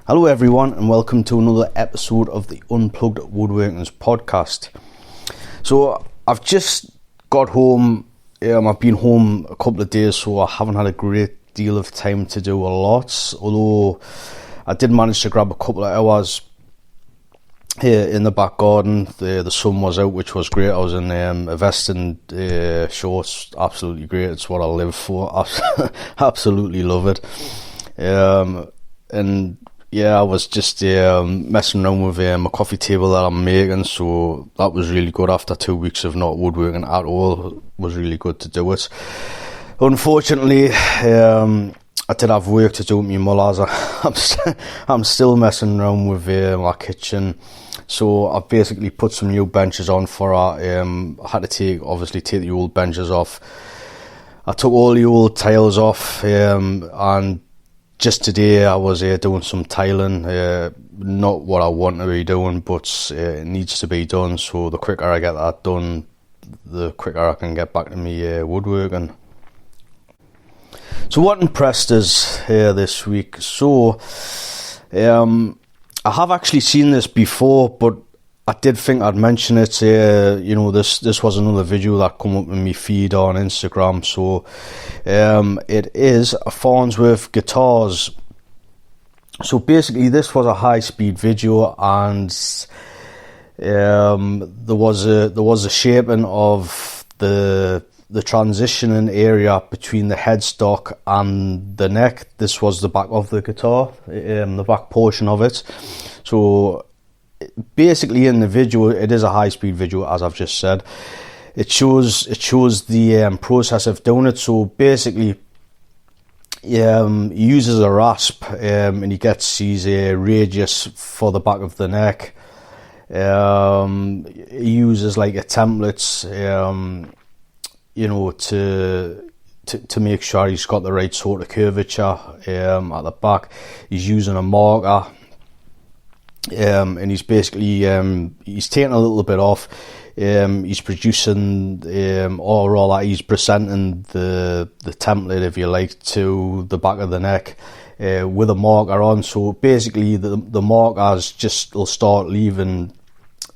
Hello everyone and welcome to another episode of the Unplugged Woodworkers podcast. So I've just got home, I've been home a couple of days, so I haven't had a great deal of time to do a lot, although I did manage to grab a couple of hours here in the back garden. The sun was out, which was great. I was in a vest and shorts, absolutely great. It's what I live for. Absolutely love it. And yeah, I was just messing around with my coffee table that I'm making, so that was really good. After 2 weeks of not woodworking at all, it was really good to do it. Unfortunately, I did have work to do with my mullahs. I'm still messing around with my kitchen, so I've basically put some new benches on for her. I had to take the old benches off. I took all the old tiles off, and just today I was doing some tiling. Not what I want to be doing, but it needs to be done. So the quicker I get that done, the quicker I can get back to me woodworking. So what impressed us this week? So I have actually seen this before, but I did think I'd mention it. This was another video that come up in my feed on Instagram. So it is a Farnsworth guitars. So basically, this was a high-speed video, and there was a shaping of the transitioning area between the headstock and the neck. This was the back of the guitar, the back portion of it. So basically, in the video, it is a high-speed video, as I've just said. It shows the process of doing it. So basically, he uses a rasp, and he gets his radius for the back of the neck. He uses like a template, to make sure he's got the right sort of curvature at the back. He's using a marker. And he's basically he's taking a little bit off. He's producing he's presenting the template, if you like, to the back of the neck with a marker on. So basically the markers just will start leaving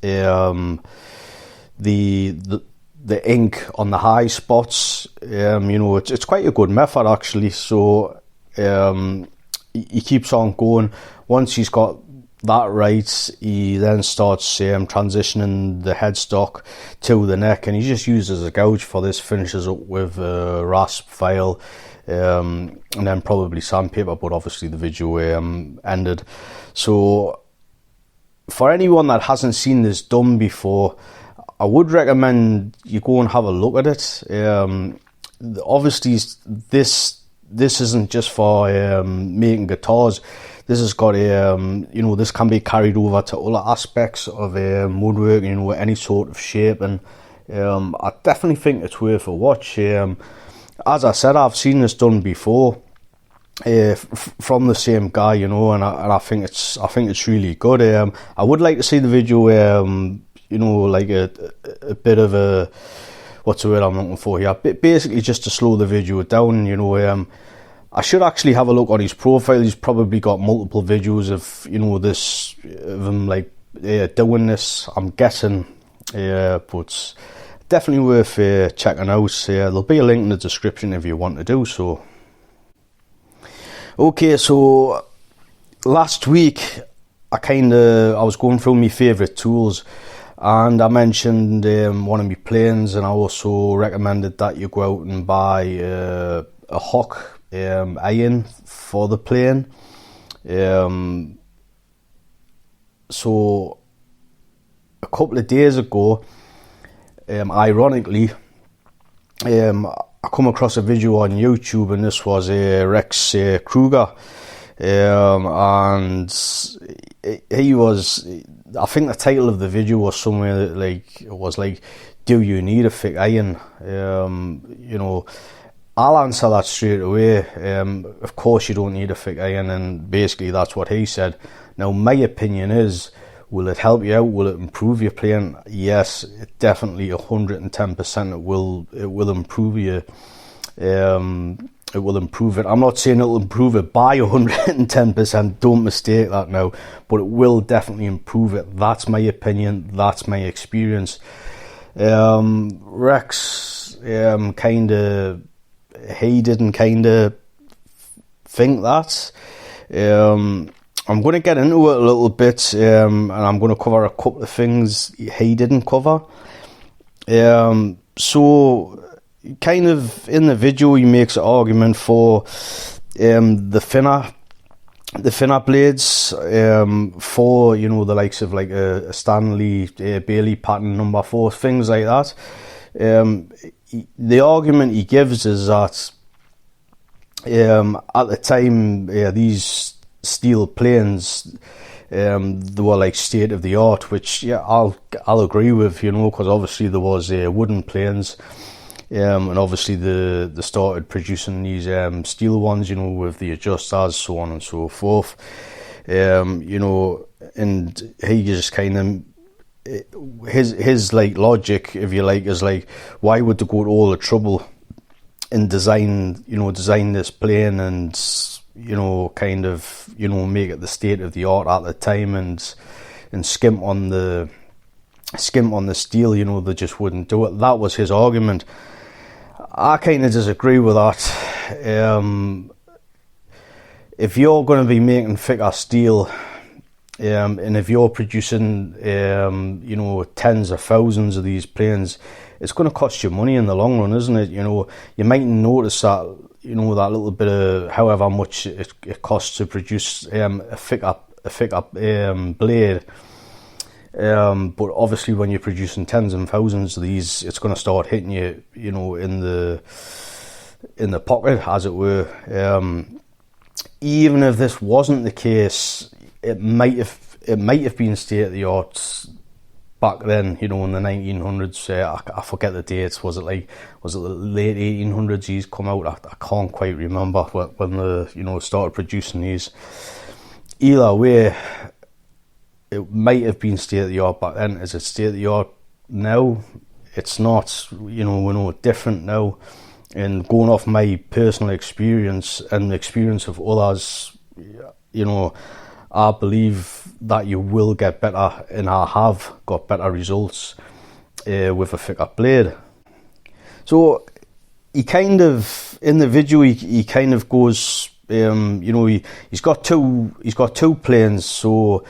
the ink on the high spots. It's quite a good method actually. So he keeps on going. Once he's got that right, he then starts transitioning the headstock to the neck, and he just uses a gouge for this, finishes up with a rasp file, and then probably sandpaper, but obviously the video ended. So for anyone that hasn't seen this done before, I would recommend you go and have a look at it. Obviously this isn't just for making guitars. This has got this can be carried over to other aspects of woodworking, any sort of shape, and I definitely think it's worth a watch. As I said, I've seen this done before from the same guy, and I think it's really good. I would like to see the video, like a bit of a, what's the word I'm looking for here? Basically, just to slow the video down. I should actually have a look on his profile. He's probably got multiple videos of him doing this, I'm guessing, but definitely worth checking out. There'll be a link in the description if you want to do so. Okay, so last week I was going through my favourite tools, and I mentioned one of my planes, and I also recommended that you go out and buy a hock iron for the plane. So a couple of days ago, ironically, I come across a video on YouTube, and this was Rex Kruger, and he was, I think the title of the video was somewhere like do you need a thick iron? I'll answer that straight away. Of course you don't need a thick iron, and basically that's what he said. Now my opinion is, will it help you out? Will it improve your playing? Yes, it definitely 110% it will improve you. it will improve it. I'm not saying it'll improve it by 110%, don't mistake that now, but it will definitely improve it. That's my opinion, that's my experience. Rex he didn't kind of think that. I'm going to get into it a little bit, and I'm going to cover a couple of things he didn't cover. So kind of in the video he makes an argument for the thinner blades, for, you know, the likes of like a Stanley Bailey pattern number 4, things like that. The argument he gives is that at the time these steel planes, they were like state of the art, which I'll agree with, you know, because obviously there was wooden planes, and obviously they started producing these steel ones, you know, with the adjusters, so on and so forth. You know, and he just kind of, his like logic, if you like, is like, why would they go to all the trouble and design this plane and, you know, kind of, you know, make it the state of the art at the time and skimp on the steel, you know, they just wouldn't do it. That was his argument. I kind of disagree with that. If you're going to be making thicker steel, and if you're producing, you know, tens of thousands of these planes, it's going to cost you money in the long run, isn't it? You know, you might notice that, you know, that little bit of however much it costs to produce a thicker blade. But obviously when you're producing tens and thousands of these, it's going to start hitting you, you know, in the pocket, as it were. Even if this wasn't the case, it might have been state of the art back then, you know, in the 1900s. I forget the dates. Was it the late 1800s he's come out? I can't quite remember when they, you know, started producing these. Either way, it might have been state of the art back then. Is it state of the art now? It's not. You know, we're no different now. And going off my personal experience and the experience of others, you know, I believe that you will get better, and I have got better results with a thicker blade. So he kind of, in the video, he kind of goes, you know, he's got two planes. So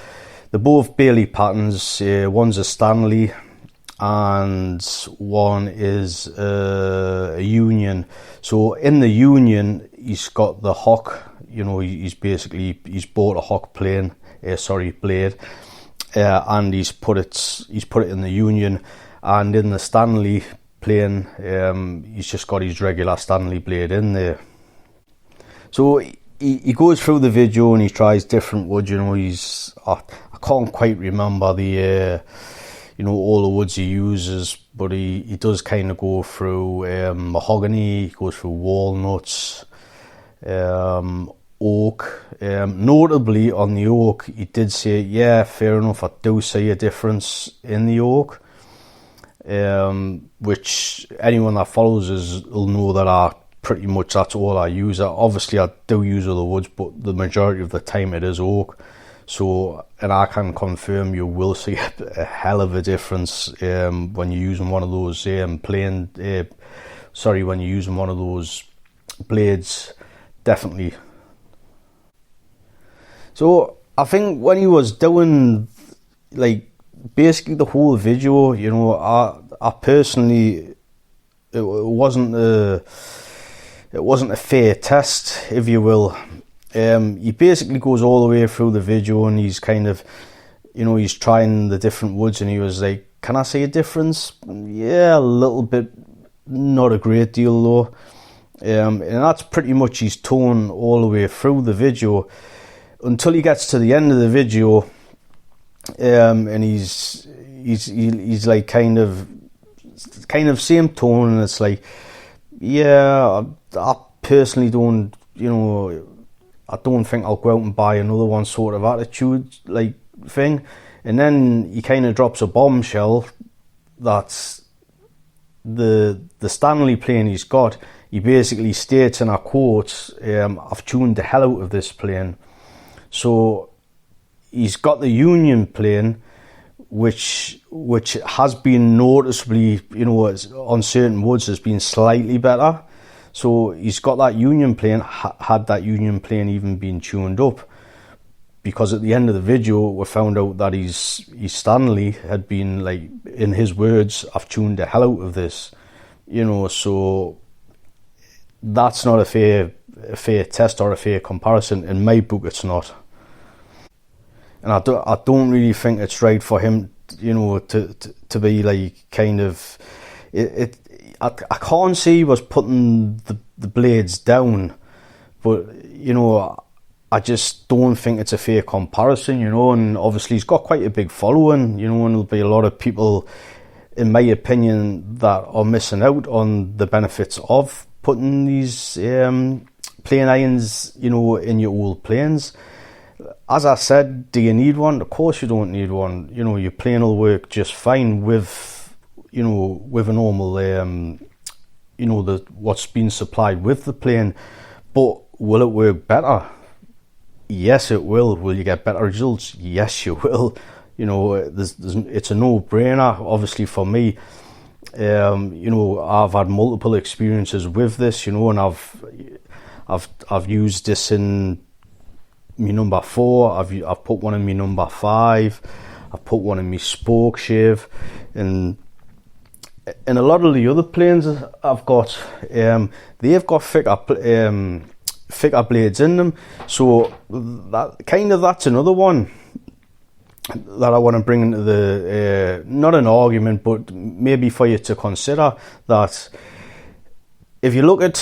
they're both Bailey patterns. One's a Stanley and one is a Union. So in the Union, he's got the Hawk. You know, he's bought a Hawk blade, and he's put it in the Union. And in the Stanley plane, he's just got his regular Stanley blade in there. So he goes through the video and he tries different wood. You know, I can't quite remember the you know, all the woods he uses, but he does kind of go through mahogany, he goes through walnuts, oak. Notably on the oak, he did say, yeah, fair enough, I do see a difference in the oak, which anyone that follows us will know that pretty much that's all I use. Obviously I do use other woods, but the majority of the time it is oak. So, and I can confirm you will see a hell of a difference when you're using one of those when you're using one of those blades, definitely. So I think when he was doing like basically the whole video, you know, I personally, it wasn't a fair test, if you will. He basically goes all the way through the video and he's kind of, you know, he's trying the different woods and he was like, can I see a difference? Yeah, a little bit, not a great deal though. And that's pretty much his tone all the way through the video until he gets to the end of the video, and he's like kind of same tone, and it's like, yeah, I personally don't, you know, I don't think I'll go out and buy another one sort of attitude like thing. And then he kind of drops a bombshell that's the Stanley plane he's got he basically states, and I quote, I've tuned the hell out of this plane. So he's got the Union plane, which has been noticeably, on certain woods has been slightly better. So he's got that Union plane, had that Union plane even been tuned up. Because at the end of the video, we found out that his Stanley had been, like, in his words, I've tuned the hell out of this. So that's not a fair test or a fair comparison. In my book, it's not. And I don't really think it's right for him, to be like kind of I can't see he was putting the blades down, but I just don't think it's a fair comparison, and obviously he's got quite a big following, and there'll be a lot of people, in my opinion, that are missing out on the benefits of putting these plane irons, in your old planes. As I said, do you need one? Of course you don't need one. Your plane will work just fine with a normal, what's been supplied with the plane. But will it work better? Yes, it will. Will you get better results? Yes, you will. It's a no-brainer. Obviously, for me, I've had multiple experiences with this, and I've used this in my number 4. I've put one in my number 5. I've put one in my spoke shave, and a lot of the other planes I've got, they've got thicker blades in them. So that's another one that I want to bring into the not an argument, but maybe for you to consider, that if you look at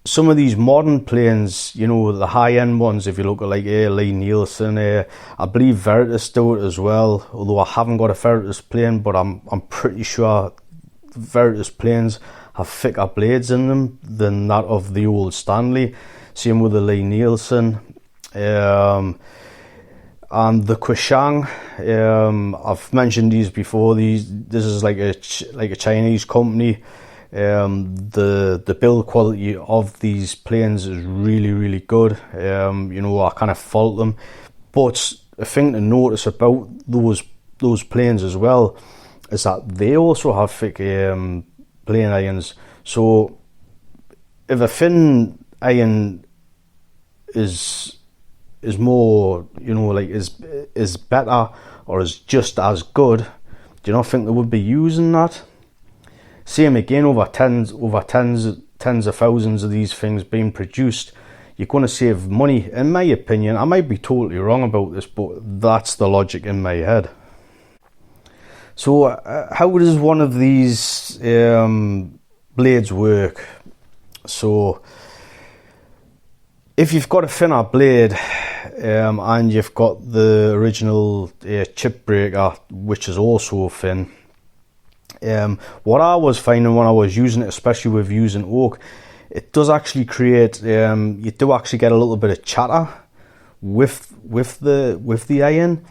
some of these modern planes, the high-end ones, if you look at like Lee Nielsen, I believe Veritas do it as well, although I haven't got a Veritas plane, but I'm pretty sure Veritas planes have thicker blades in them than that of the old Stanley. Same with the Lee Nielsen. And the Quishang, I've mentioned these before. This is like a Chinese company. The build quality of these planes is really, really good. I kind of fault them, but a thing to notice about those planes as well is that they also have thick plane irons. So if a thin iron is more, is better or is just as good, do you not think they would be using that? Same again, over tens of thousands of these things being produced, you're going to save money. In my opinion, I might be totally wrong about this, but that's the logic in my head. So how does one of these blades work? So if you've got a thinner blade and you've got the original chip breaker, which is also thin, what I was finding when I was using it, especially with using oak, it does actually create, you do actually get a little bit of chatter with the iron,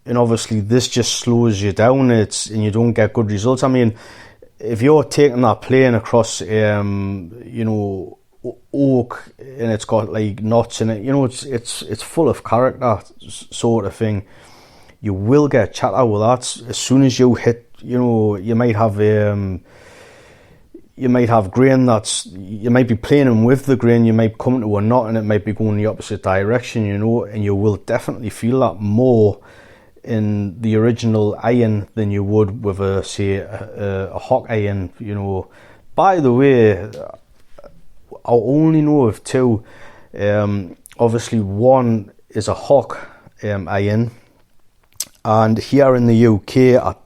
and obviously this just slows you down, and you don't get good results. I mean, if you're taking that plane across, oak, and it's got like knots in it, it's full of character sort of thing, you will get chatter with that. As soon as you hit, you might have grain you might be planing with the grain, you might come to a knot and it might be going the opposite direction, and you will definitely feel that more in the original iron than you would with a Hock iron. By the way, I only know of two. Obviously one is a Hock iron, and here in the UK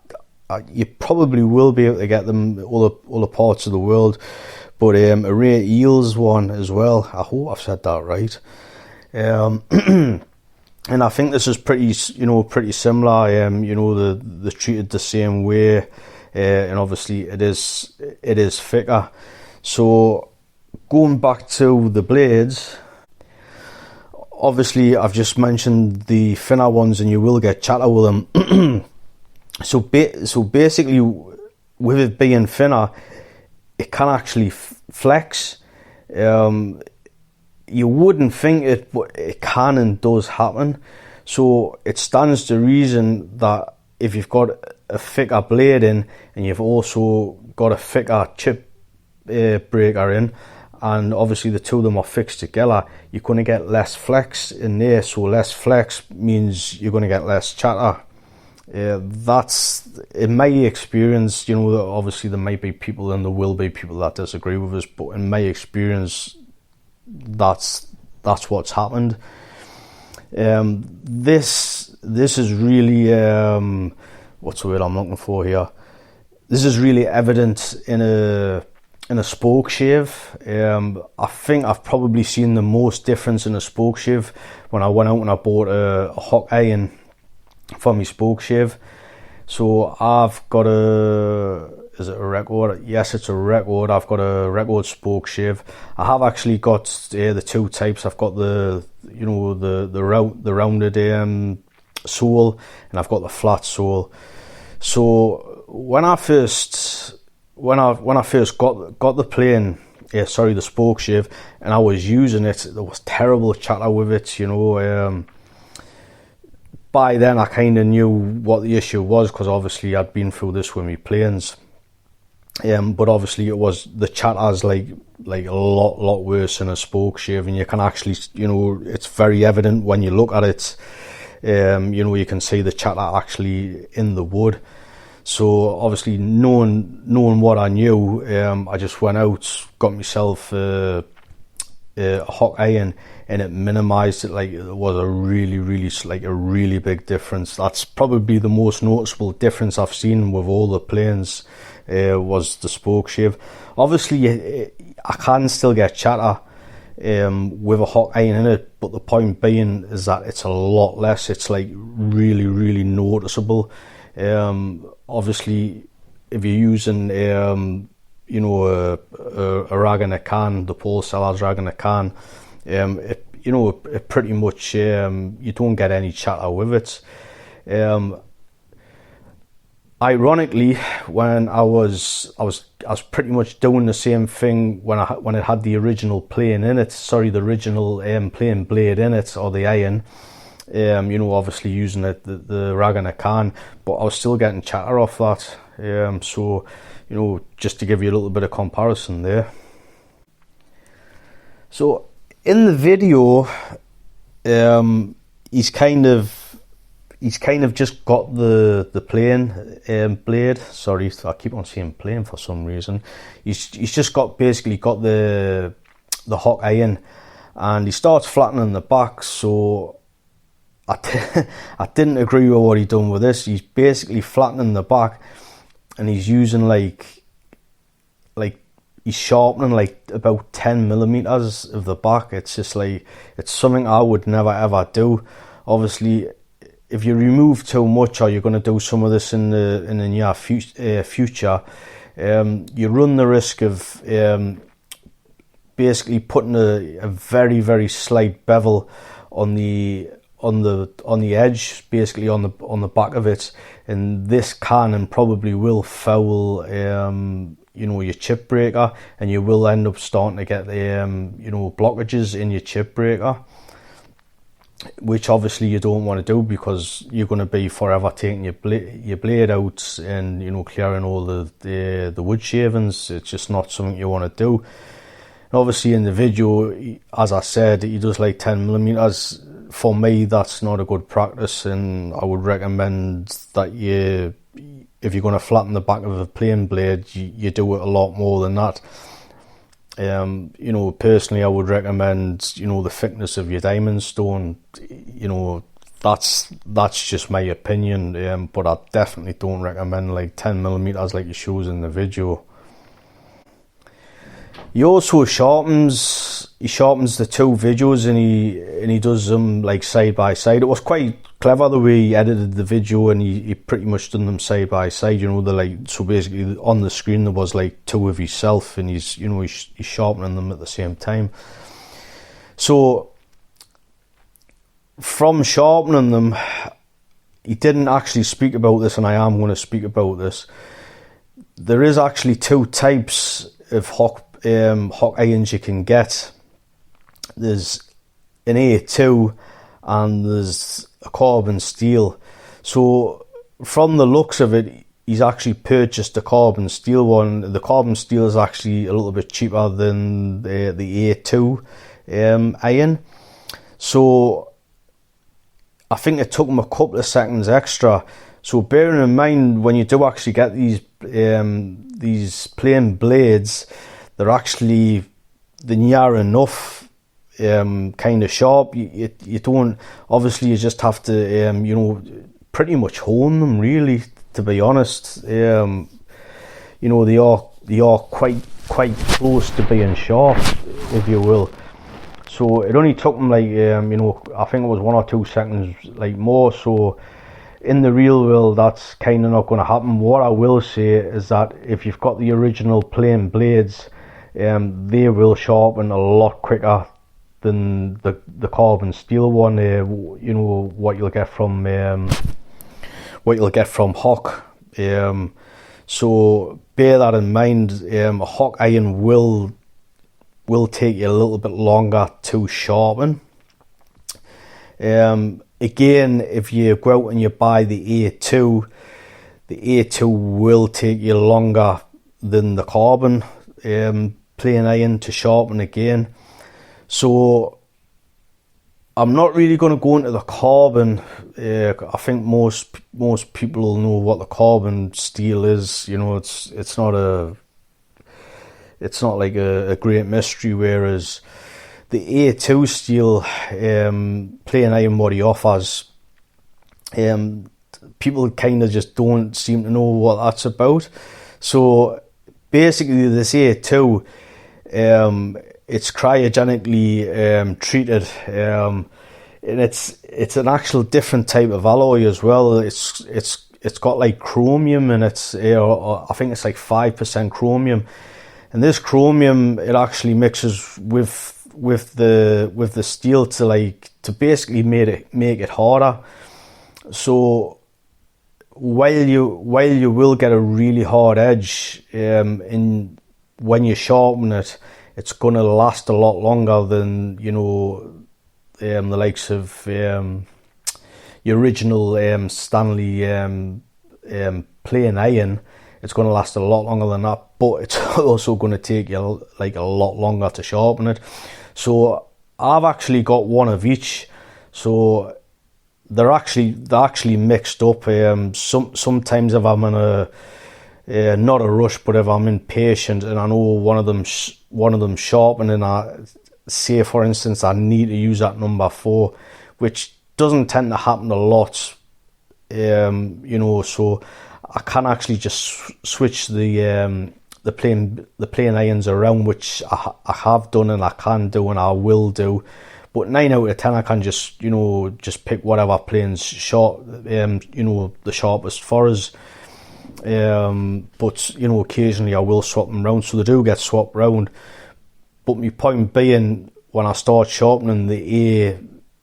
you probably will be able to get them other parts of the world, but a Ray Eels one as well. I hope I've said that right. And I think this is pretty similar. They're treated the same way, and obviously it is thicker. So going back to the blades, obviously I've just mentioned the thinner ones, and you will get chatter with them. So basically, with it being thinner, it can actually flex. You wouldn't think it, but it can and does happen. So it stands to reason that if you've got a thicker blade in, and you've also got a thicker chip breaker in, and obviously the two of them are fixed together, you're going to get less flex in there. So less flex means you're going to get less chatter. That's in my experience. You know, obviously there might be people and there will be people that disagree with us, but in my experience, that's what's happened. This is really what's the word I'm looking for here? This is really evident in a spoke shave. I think I've probably seen the most difference in a spoke shave when I went out and I bought a hot iron for my spoke shave. So I've got is it a record? Yes, it's a record. I've got a record spoke shave. I have actually got the two types. I've got the rounded sole, and I've got the flat sole. So when I first got the plain, the spoke shave, and I was using it, there was terrible chatter with it. You know, by then I kind of knew what the issue was, because obviously I'd been through this with my planes. But obviously it was, the chatter's like a lot worse in a spoke shave, and you can actually, you know, it's very evident when you look at it. You know, you can see the chatter actually in the wood. So obviously knowing what I knew, I just went out, got myself a hot iron, and it minimised it. Like, it was a really big difference. That's probably the most noticeable difference I've seen with all the planes. Was the spoke shave. Obviously I can still get chatter with a hot iron in it, but the point being is that it's a lot less. It's like really noticeable. Obviously if you're using you know, a rag in a can, the pole seller's rag in a can, it, you know, it pretty much you don't get any chatter with it. Ironically, when I was pretty much doing the same thing when it had the original plane in it. Sorry, the original plane blade in it, or the iron. You know, obviously using the rag in a can, but I was still getting chatter off that. So, you know, just to give you a little bit of comparison there. So in the video, he's kind of just got the plane blade. Sorry, I keep on saying plane for some reason. He's just basically got the hot iron, and he starts flattening the back. So I didn't agree with what he done with this. He's basically flattening the back, and he's using like he's sharpening like about 10 millimeters of the back. It's just like, it's something I would never ever do. Obviously, if you remove too much, or you're going to do some of this in the near future, you run the risk of basically putting a very slight bevel on the edge, basically on the back of it, and this can and probably will foul you know, your chip breaker, and you will end up starting to get you know, blockages in your chip breaker, which obviously you don't want to do, because you're going to be forever taking your blade out and, you know, clearing all the wood shavings. It's just not something you want to do. And obviously in the video, as I said, he does like 10 millimeters. For me, that's not a good practice, and I would recommend that if you're going to flatten the back of a plain blade, you do it a lot more than that. You know, personally, I would recommend, you know, the thickness of your diamond stone. You know, that's just my opinion, but I definitely don't recommend like 10 millimeters like he shows in the video. He also sharpens the two videos, and he does them like side by side. It was quite clever the way he edited the video, and he pretty much done them side by side. You know, they're like, so basically on the screen there was like two of himself, and he's sharpening them at the same time. So from sharpening them, he didn't actually speak about this, and I am going to speak about this. There is actually two types of hot irons you can get. There's an A2 and there's a carbon steel. So from the looks of it, he's actually purchased the carbon steel one. The carbon steel is actually a little bit cheaper than the A2 iron. So I think it took him a couple of seconds extra. So bearing in mind, when you do actually get these plain blades, they're actually near enough kind of sharp. You don't, obviously you just have to pretty much hone them, really, to be honest. They are quite close to being sharp, if you will. So it only took them I think it was 1 or 2 seconds more. So in the real world, that's kind of not going to happen. What I will say is that if you've got the original plain blades, they will sharpen a lot quicker than the carbon steel one. What you'll get from Hock. So bear that in mind. A Hock iron will take you a little bit longer to sharpen. Again, if you go out and you buy the A2 will take you longer than the carbon plain iron to sharpen again. So I'm not really going to go into the carbon. I think most people will know what the carbon steel is. It's not like a great mystery, whereas the A2 steel plain iron, what he offers, people kind of just don't seem to know what that's about. So basically this A2, it's cryogenically treated, and it's an actual different type of alloy as well. It's got like chromium, and I think it's like 5% chromium. And this chromium, it actually mixes with the steel to basically make it harder. So while you will get a really hard edge, when you sharpen it, it's going to last a lot longer than the likes of your original Stanley plain iron. It's going to last a lot longer than that, but it's also going to take you like a lot longer to sharpen it. So I've actually got one of each. So they're actually mixed up. Sometimes if I'm in not a rush, but if I'm impatient and I know one of them sharpening, say for instance I need to use that number 4, which doesn't tend to happen a lot. So I can actually just switch the plain irons around, which I have done and I can do and I will do. But 9 out of 10 I can just pick whatever plane's sharp, the sharpest for us. But occasionally I will swap them round, so they do get swapped round. But my point being, when I start sharpening the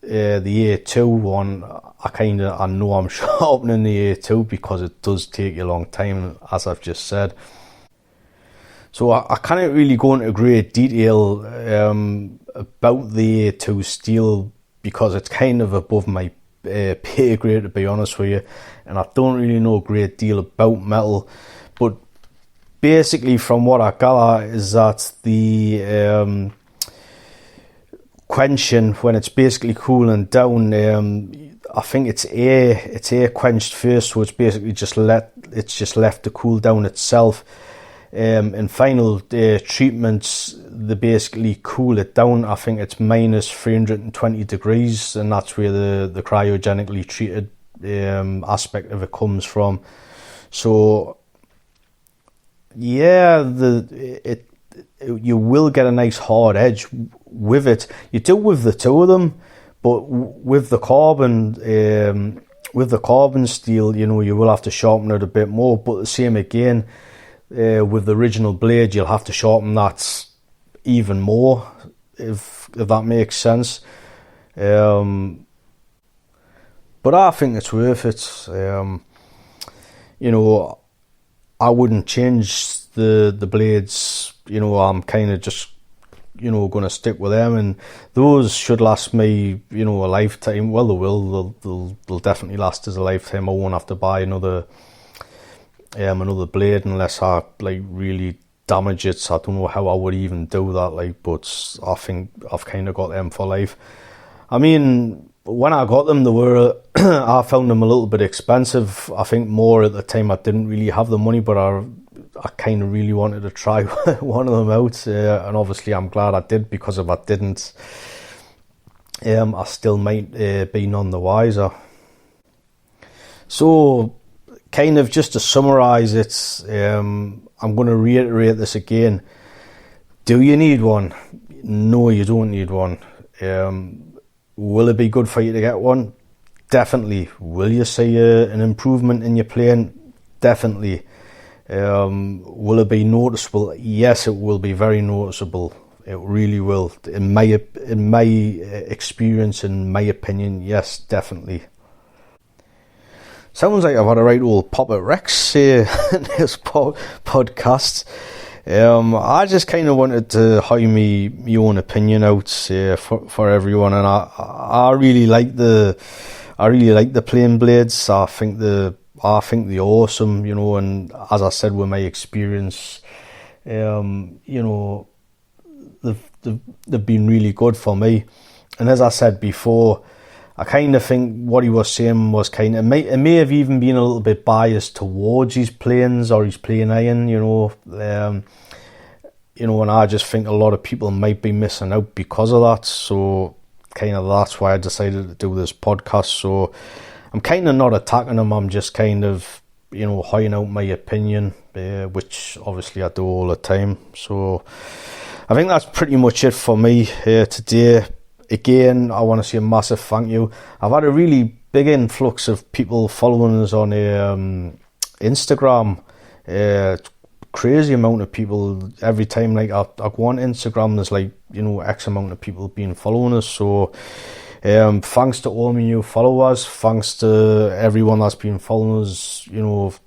A2 one, I know I'm sharpening the A2 because it does take a long time, as I've just said. So I can't really go into great detail about the A2 steel because it's kind of above my pay grade, to be honest with you, and I don't really know a great deal about metal. But basically, from what I gather, is that the quenching, when it's basically cooling down, I think it's air quenched first, so it's basically just left to cool down itself. In final treatments, they basically cool it down. I think it's minus 320 degrees, and that's where the cryogenically treated aspect of it comes from. So yeah, you will get a nice hard edge with it. You do with the two of them, but with the carbon steel, you will have to sharpen it a bit more. But the same again, with the original blade, you'll have to sharpen that even more, if that makes sense. But I think it's worth it. I wouldn't change the blades I'm kind of just going to stick with them, and those should last me a lifetime. Well, they will. They'll definitely last us a lifetime. I won't have to buy another blade unless I really damage it. So I don't know how I would even do that, but I think I've kind of got them for life. I mean, when I got them, they were I found them a little bit expensive. I think more at the time I didn't really have the money, but I kind of really wanted to try one of them out, and obviously I'm glad I did, because if I didn't, I still might be none the wiser. So, kind of just to summarise it, I'm going to reiterate this again. Do you need one? No, you don't need one. Will it be good for you to get one? Definitely. Will you see an improvement in your playing? Definitely. Will it be noticeable? Yes, it will be very noticeable. It really will. In my experience, in my opinion, yes, definitely. Sounds like I've had a right old pop at Rex in this podcast. I just kind of wanted to hire my own opinion out for everyone, and I really like the plain blades. I think they're awesome, and as I said, with my experience, they've been really good for me. And as I said before, I kind of think what he was saying was it may have even been a little bit biased towards his planes or his plane iron, and I just think a lot of people might be missing out because of that. So kind of that's why I decided to do this podcast. So I'm kind of not attacking him. I'm just kind of, hiring out my opinion, which obviously I do all the time. So I think that's pretty much it for me today. Again, I want to say a massive thank you. I've had a really big influx of people following us on Instagram. Crazy amount of people every time. I go on Instagram, there's X amount of people being following us. So thanks to all my new followers. Thanks to everyone that's been following us,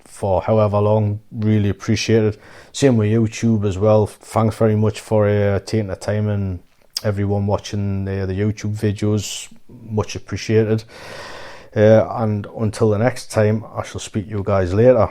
for however long. Really appreciate it. Same with YouTube as well. Thanks very much for taking the time, and everyone watching the YouTube videos. Much appreciated. And until the next time, I shall speak to you guys later.